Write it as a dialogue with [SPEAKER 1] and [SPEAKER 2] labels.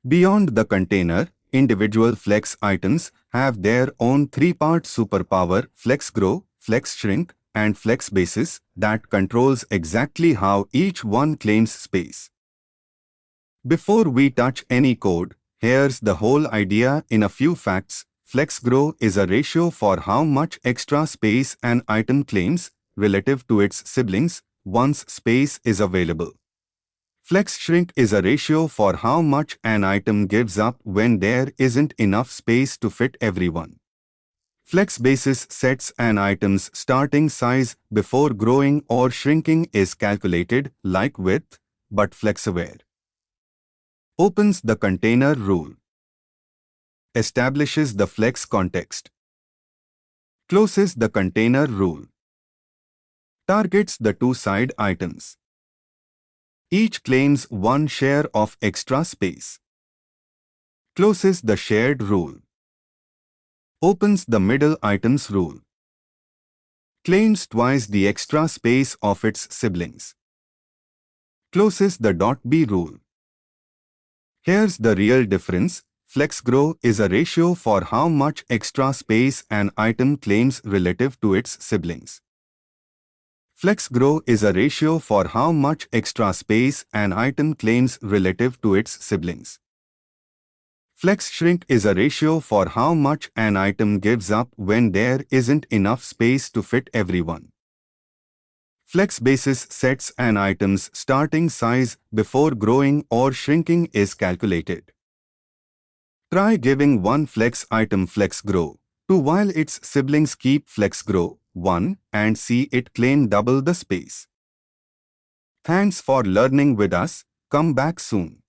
[SPEAKER 1] Beyond the container, individual flex items have their own three-part superpower: flex grow, flex shrink, and flex basis that controls exactly how each one claims space. Before we touch any code, here's the whole idea in a few facts. Flex grow is a ratio for how much extra space an item claims relative to its siblings once space is available. Flex shrink is a ratio for how much an item gives up when there isn't enough space to fit everyone. Flex basis sets an item's starting size before growing or shrinking is calculated, like width, but flex-aware. Opens the container rule. Establishes the flex context. Closes the container rule. Targets the two side items. Each claims one share of extra space. Closes the shared rule. Opens the middle items rule. Claims twice the extra space of its siblings. Closes the .b rule. Here's the real difference. Flex grow is a ratio for how much extra space an item claims relative to its siblings. Flex grow is a ratio for how much extra space an item claims relative to its siblings. Flex shrink is a ratio for how much an item gives up when there isn't enough space to fit everyone. Flex basis sets an item's starting size before growing or shrinking is calculated. Try giving one flex item flex grow 2 while its siblings keep flex grow 1 and see it claim double the space. Thanks for learning with us. Come back soon.